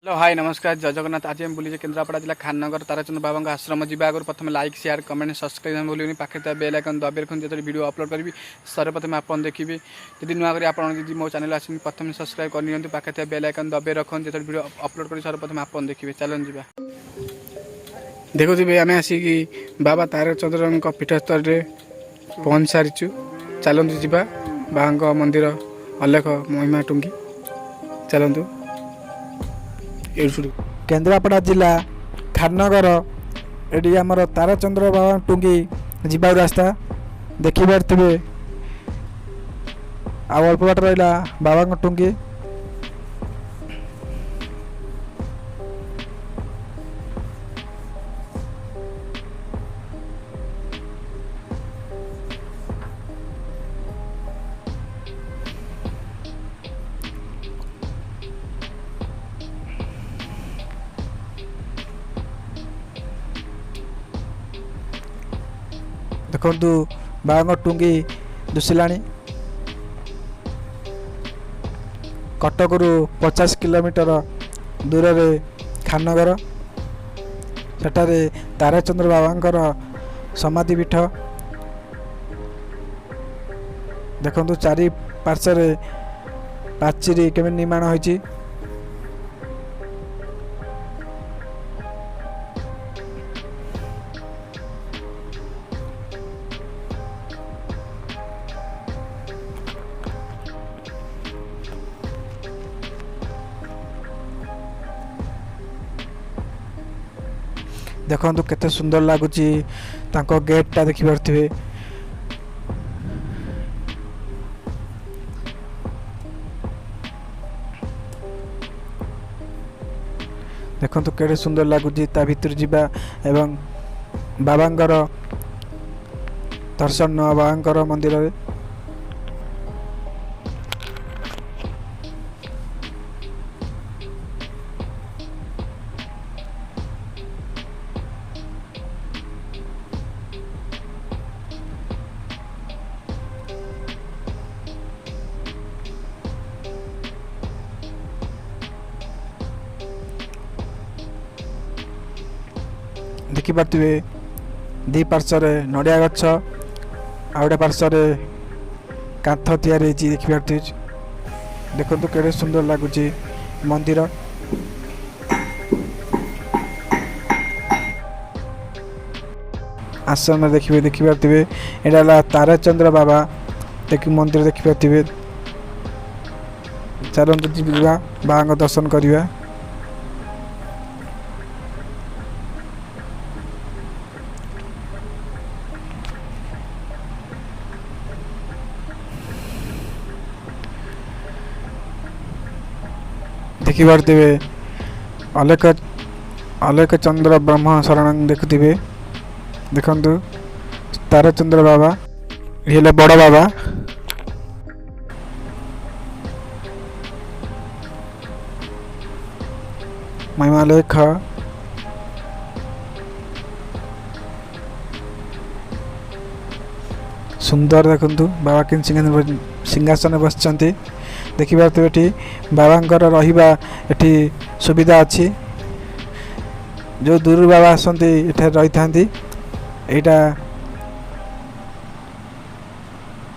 Hello hi नमस्कार जय जगन्नाथ। आज हम बुले केन्द्रापड़ा जिला खाननगर ताराचंद्र बाबा आश्रम जावा आगे प्रथम लाइक शेयर कमेंट सब्सक्राइब भूल पाखे बेल आइकन दबे रखते जो वीडियो अपलोड करी सर्वप्रथम आप देखिए जदि नुआ कर आप मो चैनल आस प्रथम सब्सक्राइब करनी पाखे बेल आइकन दबे रखते जो वीडियो अपलोड कर सर्वप्रथम आप देखिए चलन जा देखुए आम आसिक बाबा ताराचंद्र पीठस्थल में पहुँच सारीचु। चलतु जा बाबा मंदिर अलेख महिमा टुंगी चलतु। केन्द्रापड़ा जिला खाननगर एटी आमर ताराचंद्र बाबा टुंगी जीवा रास्ता देखी पारे अल्प बाट रहा बाबा टुंगी। देखु बाबा टुंगी दुसिला कटक 50 किलोमीटर दूर में खाननगर सेठारे ताराचंद्र बाबा समाधि पीठ देखु चारि पार्श्व पाचेरी केमी निर्माण होती। देखो केते सुंदर लगुच गेटा देखिपे देखो केते सुंदर लगुच भितर जीवा एवं बाबांकर दर्शन बाबांकर मंदिर रे। देखिपे दी पार्श्व नड़िया गछ आउटे पार्श्व कांथ तैयारी देखिपे देखो केड़े सुंदर लगुच मंदिर। आश्रम देखिपे यहाँ ताराचंद्र बाबा मंदिर देखिपे। चलतु जीवा बाबा दर्शन करवा। देखिपे अलेख चंद्र ब्रह्म शरण देखुवे देखु ताराचंद्र बाबा ये बड़ बाबा महिमा लेख सुंदर देखु बाबा कि सिंहासन बसचंती देखिपे बाबा रहिबा एठी सुविधा अच्छी जो दूर बाबा आसती रही था यहाँ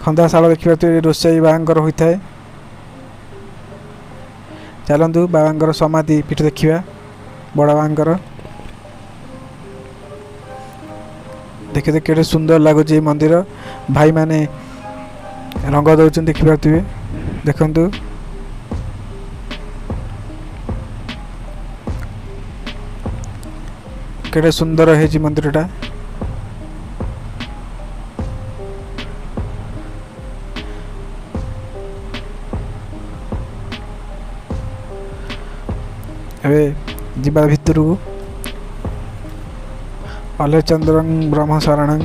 खंदाशाला देखिए रोषई बाबा होता है। चलतु बाबा समाधि पीठ देखा बड़ बाबा देखिए केड़े सुंदर लगुच मंदिर भाई माने रंग दौरान देखिपे देखु केड़े सुंदर है मंदिरटा। जीवा भितर अलेचंद्र ब्रह्म शरण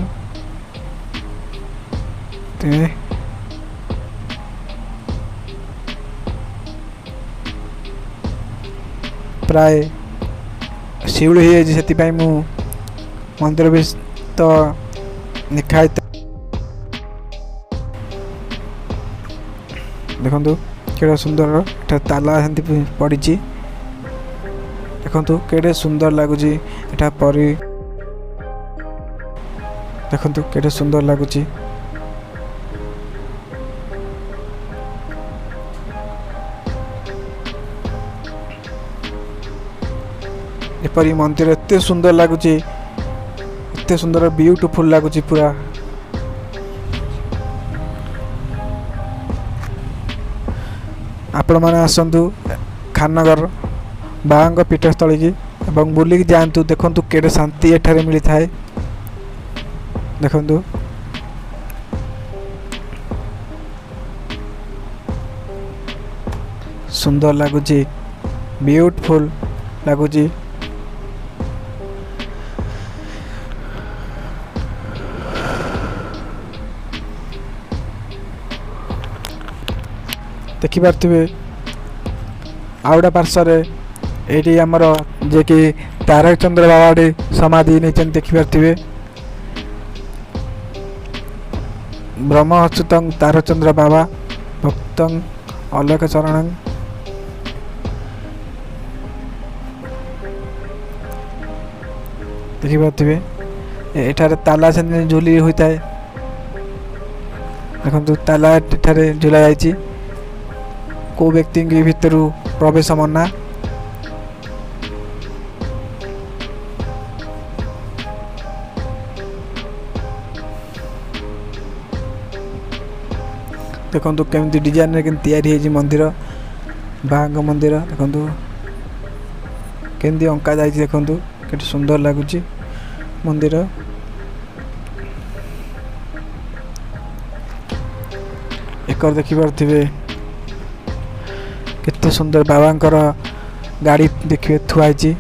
प्राय शिवड़ी हो मु मंदिर भी तो लिखाई देखो केड़ा सुंदर ताला पड़ी देखंतु केडे सुंदर लागुची एटा परी देखंतु केडे सुंदर लागुची एपरी मंदिर एते सुंदर लागुची एते सुंदर ब्यूटीफुल लागुची पूरा आपण माने आसंतु खाननगर बाबांग पीठस्थली की एवं बुलिक जातु देखंतु केडे शांति एठारे मिली थाए देखंतु सुंदर लागुची ब्यूटीफुल लागुची देखि पार्थिबे आउडा पार्श्वर एटी आमर जे कि तारकचंद्र बाबाडे समाधि नहीं देखि पार्थिबे ब्रह्म अच्युतं तारकचंद्र बाबा भक्तं अलक चरणं देखि पार्थिबे एठारे ताला से झुली होता है देखो ताला एठारे झुला जाइछि को व्यक्ति के भितर प्रवेश मना देखो केमती डिजाइन तैयारी मंदिर बांग मंदिर देखो केमती अंका जाइछि देखो के सुंदर लगुच मंदिर एक देखि पार्थिबे केते सुंदर बाबांकर गाड़ी देखिए थुआई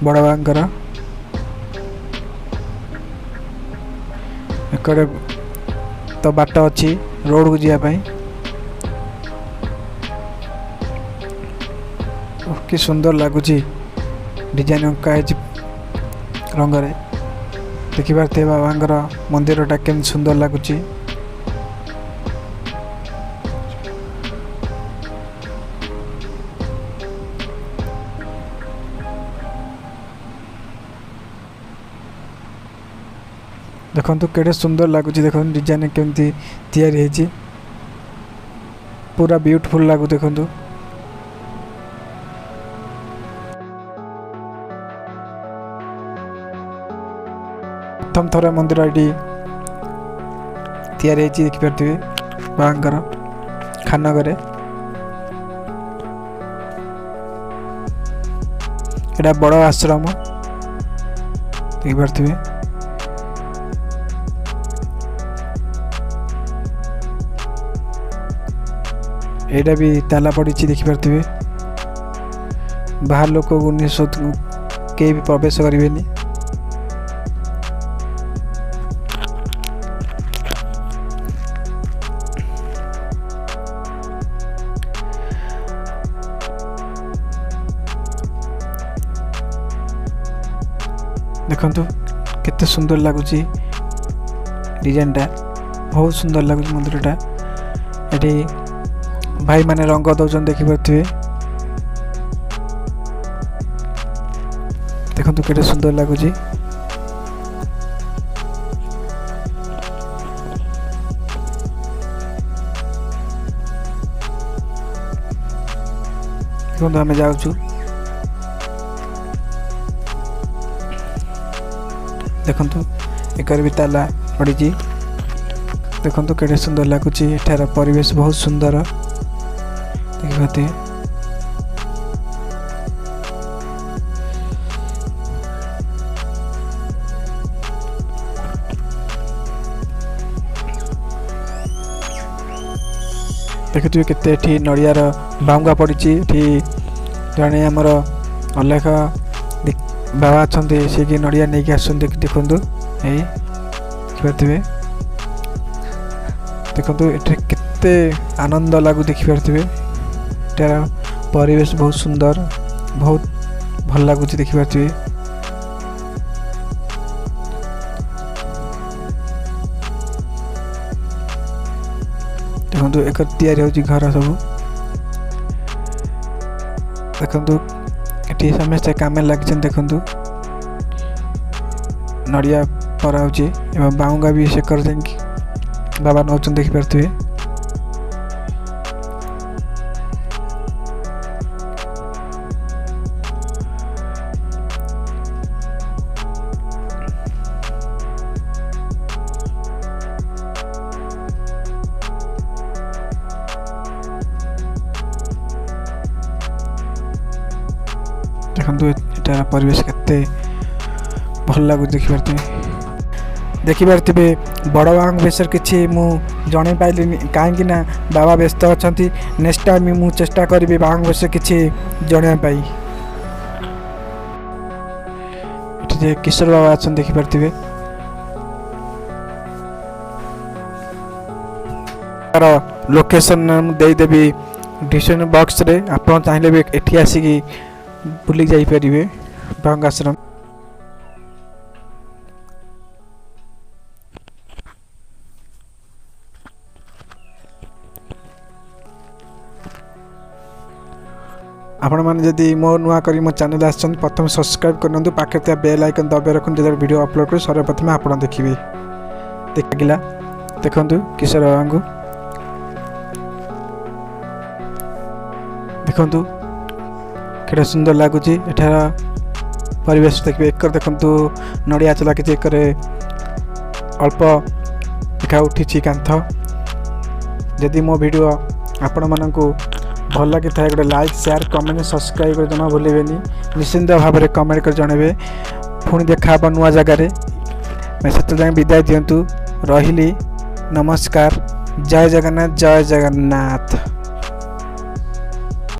बड़ बाबांकर एकड़े तो बाट अच्छी रोड को जावाई कि सुंदर लगुच डिजाइन अंका रंगरे देखि पार्थिबे बाबांकर मंदिरटा केम सुंदर लगुच देखो केड़े सुंदर लगुच देखो डिजाइन केमती तैयारी होती पूरा ब्यूटीफुल लागु देखो प्रथम थर मंदिर ये तैयारी होती देखि पार्थिबे बांकर खाननगर एटा बड़ आश्रम देखि पार्थिबे एटा भी ताला पड़ी देखि पार्थिबे बाहर लोक के भी प्रवेश करें देखंतु केते सुंदर लगुच डिजाइनटा बहुत सुंदर लगुच मंदिरटा एटी भाई माने रंग दौन देखि पार्थिबे देखंतु केते सुंदर लगुच देखंतु आमे जाउछु देखंतु एकर भी ताला पड़ी देखंतु केते सुंदर लगुच एठार परिवेश बहुत सुंदर देखते देखुए केते नड़ियार बांगा पड़ी जड़े आमर अलेख बाबा अच्छा सी कि नड़िया नहीं कि आस देखु देखिपे देखो ये केते आनंद लागू देखिपे परिवेश बहुत सुंदर बहुत भल लगुच देखिपे देखो एक तैयारी हो घर सब देखो ଏଠି ସମସ୍ତେ କାମରେ ଲାଗିଛନ୍ତି। ଦେଖନ୍ତୁ ନଡ଼ିଆ ପରା ହେଉଛି ଏବଂ ବାଉଙ୍ଗା ବି ସେକର ଯାଇକି ବାବା ନେଉଛନ୍ତି, ଦେଖିପାରୁଥିବେ। ଦେଖନ୍ତୁ ଏଟାର ପରିବେଶ କେତେ ଭଲ ଲାଗୁଛି, ଦେଖିପାରୁଥିବେ। ବଡ଼ ବାବାଙ୍କ ବିଷୟରେ କିଛି ମୁଁ ଜଣାଇ ପାରିଲିନି, କାହିଁକି ନା ବାବା ବ୍ୟସ୍ତ ଅଛନ୍ତି। ନେକ୍ସଟ ଟାଇମ୍ ମୁଁ ଚେଷ୍ଟା କରିବି ବାବାଙ୍କ ବିଷୟରେ କିଛି ଜଣାଇବା ପାଇଁ। ଏଠି ଯେ କିଶୋର ବାବା ଅଛନ୍ତି, ଦେଖିପାରୁଥିବେ। ତାର ଲୋକେସନ୍ ମୁଁ ଦେଇଦେବି ଡିସ୍କ୍ରିପସନ୍ ବକ୍ସରେ। ଆପଣ ଚାହିଁଲେ ବି ଏଠି ଆସିକି ବୁଲି ଯାଇପାରିବେ ବାବାଙ୍କ ଆଶ୍ରମ। ଆପଣମାନେ ଯଦି ମୋ ନୂଆ କରି ମୋ ଚ୍ୟାନେଲ୍ ଆସିଛନ୍ତି, ପ୍ରଥମେ ସବସ୍କ୍ରାଇବ୍ କରନ୍ତୁ, ପାଖରେ ଥିବା ବେଲ୍ ଆଇକନ୍ ଦବାଇ ରଖନ୍ତୁ, ଯେତେବେଳେ ଭିଡ଼ିଓ ଅପଲୋଡ଼ କରୁ ସର୍ବପ୍ରଥମେ ଆପଣ ଦେଖିବେ। ଦେଖିଲା ଦେଖନ୍ତୁ କିଶୋର ବାବାଙ୍କୁ, ଦେଖନ୍ତୁ କେତେ ସୁନ୍ଦର ଲାଗୁଛି। ଏଠାର ପରିବେଶ ଦେଖିବେ। ଏକରେ ଦେଖନ୍ତୁ ନଡ଼ିଆ ଗଛ ଲାଗିଛି, ଏକରେ ଅଳ୍ପ ଦେଖା ଉଠିଛି କାନ୍ଥ। ଯଦି ମୋ ଭିଡ଼ିଓ ଆପଣମାନଙ୍କୁ ଭଲ ଲାଗିଥାଏ, ଗୋଟେ ଲାଇକ୍, ସେୟାର, କମେଣ୍ଟ, ସବସ୍କ୍ରାଇବ୍ କରି ଜମା ଭୁଲିବେନି। ନିଶ୍ଚିନ୍ତ ଭାବରେ କମେଣ୍ଟ କରି ଜଣାଇବେ। ପୁଣି ଦେଖା ହେବ ନୂଆ ଜାଗାରେ। ସେତେବେଳେ ଯାଏଁ ବିଦାୟ ଦିଅନ୍ତୁ। ରହିଲି, ନମସ୍କାର, ଜୟ ଜଗନ୍ନାଥ, ଜୟ ଜଗନ୍ନାଥ।